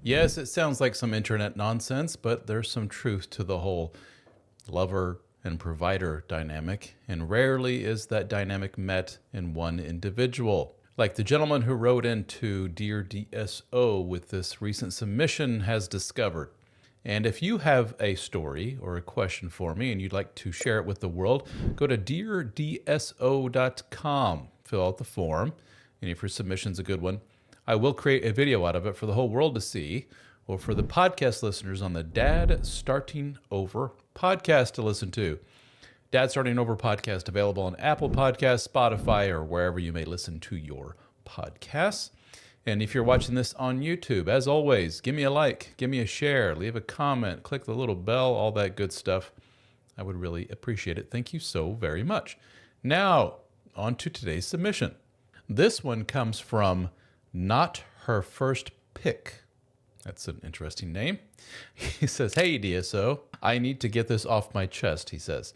Yes, it sounds like some internet nonsense, but there's some truth to the whole lover and provider dynamic, and rarely is that dynamic met in one individual. Like the gentleman who wrote into Dear DSO with this recent submission has discovered. And if you have a story or a question for me and you'd like to share it with the world, go to deardso.com, fill out the form, and if your submission's a good one, I will create a video out of it for the whole world to see, or for the podcast listeners on the Dad Starting Over podcast to listen to. Dad Starting Over podcast available on Apple Podcasts, Spotify, or wherever you may listen to your podcasts. And if you're watching this on YouTube, as always, give me a like, give me a share, leave a comment, click the little bell, all that good stuff. I would really appreciate it. Thank you so very much. Now, on to today's submission. This one comes from Not Her First Pick. That's an interesting name. He says, "Hey, DSO, I need to get this off my chest," he says.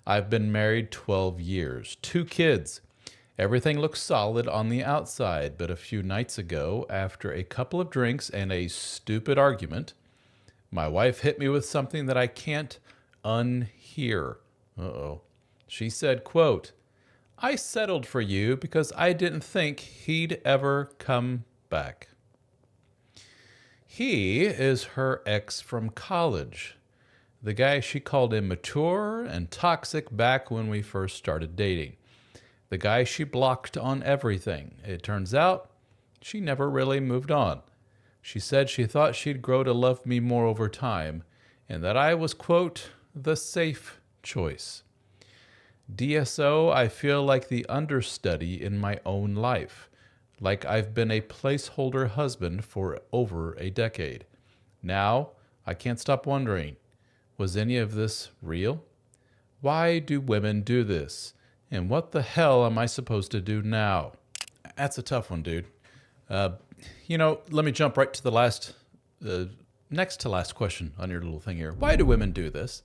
"I've been married 12 years, 2 kids. Everything looks solid on the outside, but a few nights ago, after a couple of drinks and a stupid argument, my wife hit me with something that I can't unhear. Uh-oh. She said, quote, 'I settled for you because I didn't think he'd ever come back.' He is her ex from college, the guy she called immature and toxic back when we first started dating. The guy she blocked on everything. It turns out she never really moved on. She said she thought she'd grow to love me more over time, and that I was, quote, 'the safe choice.' DSO, I feel like the understudy in my own life, like I've been a placeholder husband for over a decade. Now, I can't stop wondering, was any of this real? Why do women do this? And what the hell am I supposed to do now?" That's a tough one, dude. Let me jump right to the next to last question on your little thing here. Why do women do this?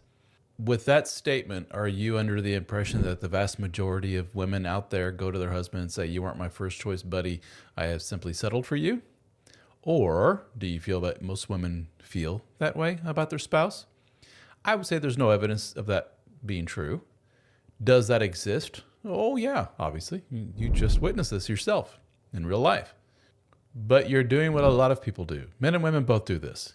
With that statement, are you under the impression that the vast majority of women out there go to their husband and say, "You aren't my first choice, buddy. I have simply settled for you"? Or do you feel that most women feel that way about their spouse? I would say there's no evidence of that being true. Does that exist? Oh, yeah, obviously. You just witnessed this yourself in real life. But you're doing what a lot of people do. Men and women both do this.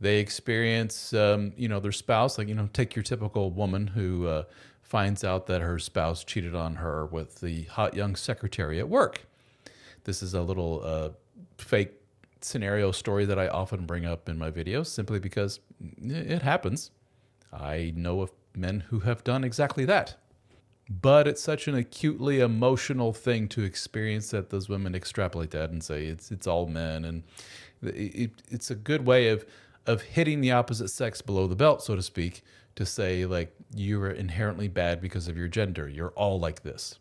They experience, their spouse, take your typical woman who finds out that her spouse cheated on her with the hot young secretary at work. This is a little fake scenario story that I often bring up in my videos simply because it happens. I know of men who have done exactly that. But it's such an acutely emotional thing to experience that those women extrapolate that and say it's all men. And it's a good way of hitting the opposite sex below the belt, so to speak, to say, like, you're inherently bad because of your gender. You're all like this.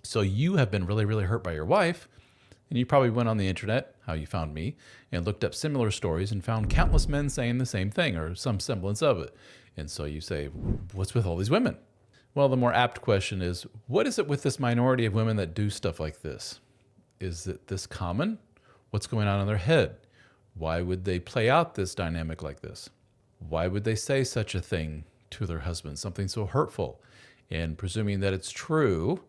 So you have been really, really hurt by your wife. And you probably went on the internet, how you found me, and looked up similar stories and found countless men saying the same thing or some semblance of it. And so you say, what's with all these women? Well, the more apt question is, what is it with this minority of women that do stuff like this? Is it this common? What's going on in their head? Why would they play out this dynamic like this? Why would they say such a thing to their husband, something so hurtful? And presuming that it's true,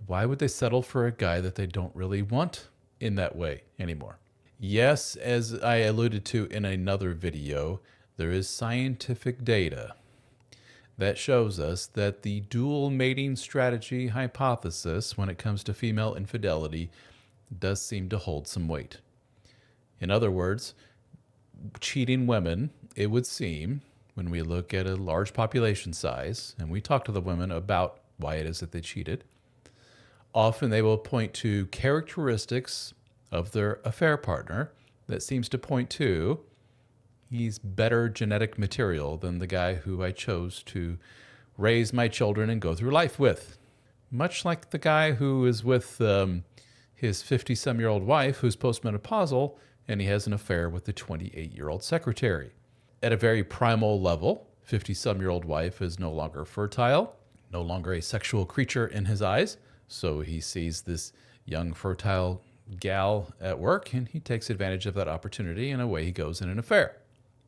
why would they settle for a guy that they don't really want in that way anymore? Yes, as I alluded to in another video, there is scientific data that shows us that the dual mating strategy hypothesis when it comes to female infidelity does seem to hold some weight. In other words, cheating women, it would seem, when we look at a large population size, and we talk to the women about why it is that they cheated, often they will point to characteristics of their affair partner that seems to point to he's better genetic material than the guy who I chose to raise my children and go through life with. Much like the guy who is with his 50-some-year-old wife who's postmenopausal and he has an affair with the 28-year-old secretary. At a very primal level, 50-some-year-old wife is no longer fertile, no longer a sexual creature in his eyes, so he sees this young, fertile gal at work, and he takes advantage of that opportunity, and away he goes in an affair.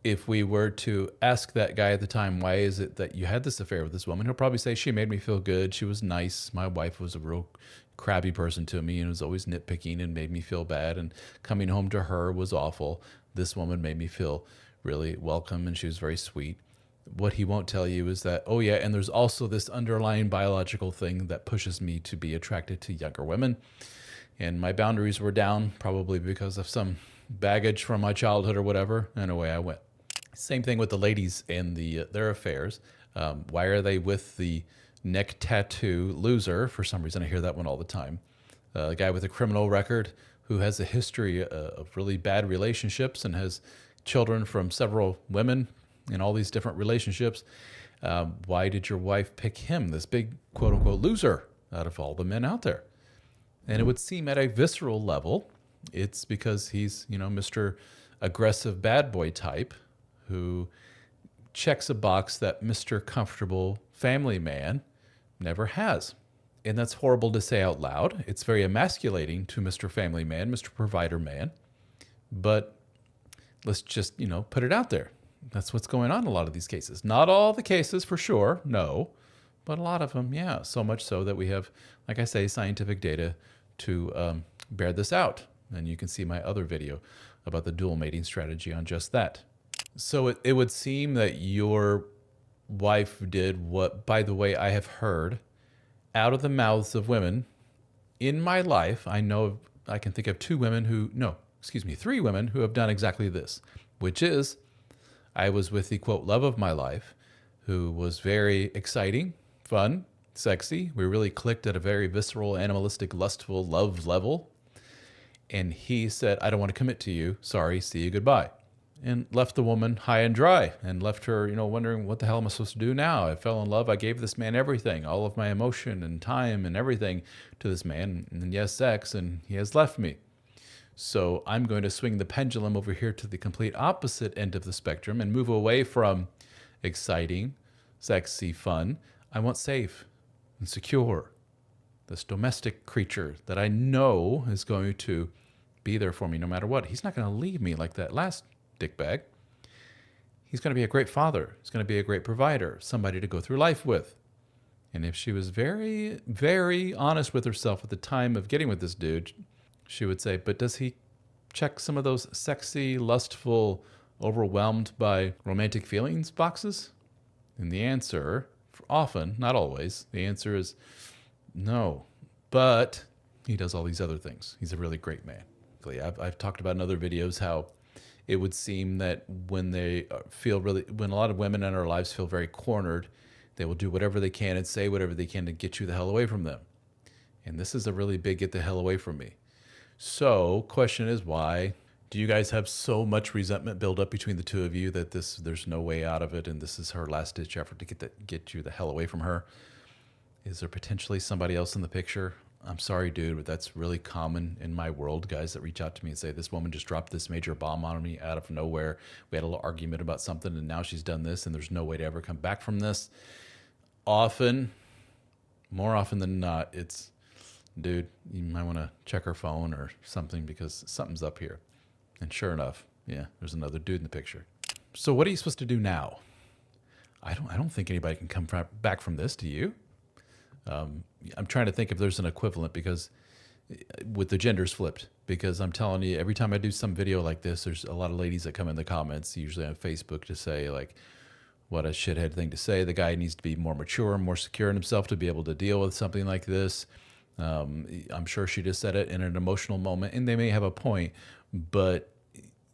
If we were to ask that guy at the time, why is it that you had this affair with this woman? He'll probably say, she made me feel good. She was nice. My wife was a real crabby person to me and was always nitpicking and made me feel bad. And coming home to her was awful. This woman made me feel really welcome, and she was very sweet. What he won't tell you is that, oh yeah, and there's also this underlying biological thing that pushes me to be attracted to younger women. And my boundaries were down, probably because of some baggage from my childhood or whatever, and away I went. Same thing with the ladies and their affairs. Why are they with the neck tattoo loser? For some reason, I hear that one all the time. A guy with a criminal record who has a history of really bad relationships and has children from several women in all these different relationships. Why did your wife pick him, this big quote unquote loser, out of all the men out there? And it would seem at a visceral level, it's because he's, Mr. aggressive bad boy type who checks a box that Mr. Comfortable family man never has. And that's horrible to say out loud. It's very emasculating to Mr. Family Man, Mr. Provider Man. But let's just, put it out there. That's what's going on in a lot of these cases. Not all the cases for sure, no. But a lot of them, yeah. So much so that we have, like I say, scientific data to bear this out. And you can see my other video about the dual mating strategy on just that. So it would seem that your wife did what, by the way, I have heard out of the mouths of women in my life. I can think of three women who have done exactly this, which is I was with the quote love of my life, who was very exciting, fun, sexy. We really clicked at a very visceral, animalistic, lustful love level. And he said, I don't want to commit to you. Sorry, see you, goodbye. And left the woman high and dry and left her, wondering, what the hell am I supposed to do now? I fell in love. I gave this man everything, all of my emotion and time and everything to this man. And yes, sex, and he has left me. So I'm going to swing the pendulum over here to the complete opposite end of the spectrum and move away from exciting, sexy, fun. I want safe and secure. This domestic creature that I know is going to be there for me no matter what. He's not going to leave me like that last dickbag. He's going to be a great father. He's going to be a great provider, somebody to go through life with. And if she was very, very honest with herself at the time of getting with this dude, she would say, but does he check some of those sexy, lustful, overwhelmed by romantic feelings boxes? And the answer, often, not always, the answer is no. But he does all these other things. He's a really great man. I've talked about in other videos how it would seem that when a lot of women in our lives feel very cornered, they will do whatever they can and say whatever they can to get you the hell away from them. And this is a really big get the hell away from me. So question is, why do you guys have so much resentment build up between the two of you that there's no way out of it, and this is her last ditch effort to get you the hell away from her? Is there potentially somebody else in the picture? I'm sorry, dude, but that's really common in my world. Guys that reach out to me and say, this woman just dropped this major bomb on me out of nowhere. We had a little argument about something, and now she's done this, and there's no way to ever come back from this. More often than not, it's, dude, you might want to check her phone or something because something's up here. And sure enough, yeah, there's another dude in the picture. So what are you supposed to do now? I don't think anybody can come back from this. Do you? I'm trying to think if there's an equivalent, because with the genders flipped, because I'm telling you, every time I do some video like this, there's a lot of ladies that come in the comments, usually on Facebook, to say like, what a shithead thing to say. The guy needs to be more mature, more secure in himself to be able to deal with something like this. I'm sure she just said it in an emotional moment, and they may have a point, but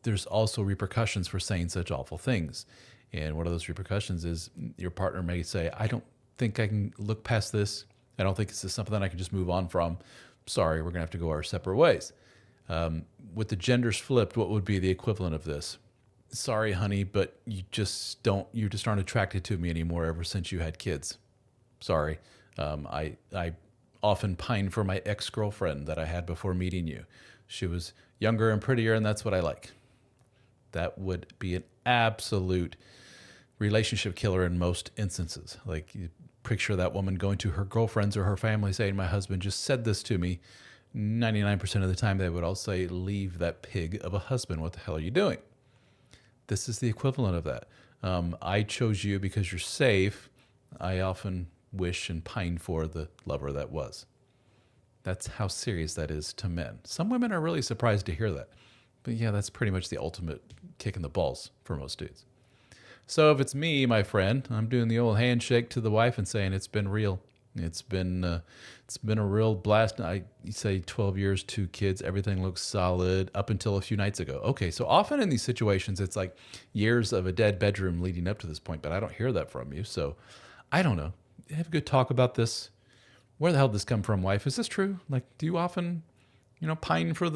there's also repercussions for saying such awful things. And one of those repercussions is your partner may say, I don't think I can look past this. I don't think this is something that I can just move on from. Sorry, we're gonna have to go our separate ways. With the genders flipped, what would be the equivalent of this? Sorry, honey, but you just aren't attracted to me anymore ever since you had kids. Sorry. I often pine for my ex-girlfriend that I had before meeting you. She was younger and prettier, and that's what I like. That would be an absolute relationship killer in most instances. Like, you picture that woman going to her girlfriends or her family saying, my husband just said this to me, 99% of the time, they would all say, leave that pig of a husband. What the hell are you doing? This is the equivalent of that. I chose you because you're safe. I often wish and pine for the lover that was. That's how serious that is to men. Some women are really surprised to hear that. But yeah, that's pretty much the ultimate kick in the balls for most dudes. So if it's me, my friend, I'm doing the old handshake to the wife and saying it's been real. It's been a real blast. You say 12 years, 2 kids, everything looks solid up until a few nights ago. Okay, so often in these situations, it's like years of a dead bedroom leading up to this point, but I don't hear that from you. So I don't know. Have a good talk about this. Where the hell did this come from, wife? Is this true? Like, do you often, pine for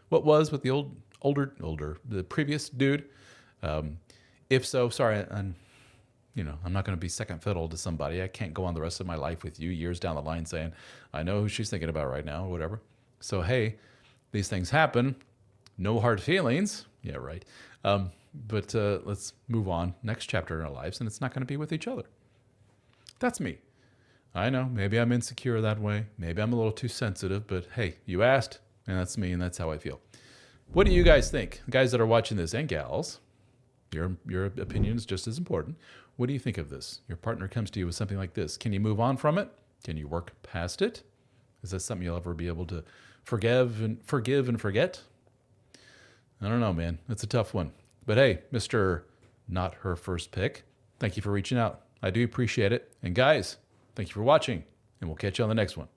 what was with the the previous dude? If so, sorry, I'm not going to be second fiddle to somebody. I can't go on the rest of my life with you years down the line saying, I know who she's thinking about right now or whatever. So, hey, these things happen. No hard feelings. Yeah, right. But let's move on. Next chapter in our lives, and it's not going to be with each other. That's me. I know, maybe I'm insecure that way. Maybe I'm a little too sensitive, but hey, you asked, and that's me, and that's how I feel. What do you guys think? Guys that are watching this, and gals, your opinion is just as important. What do you think of this? Your partner comes to you with something like this. Can you move on from it? Can you work past it? Is that something you'll ever be able to forgive and forget? I don't know, man. It's a tough one. But hey, Mr. Not Her First Pick, thank you for reaching out. I do appreciate it. And guys, thank you for watching, and we'll catch you on the next one.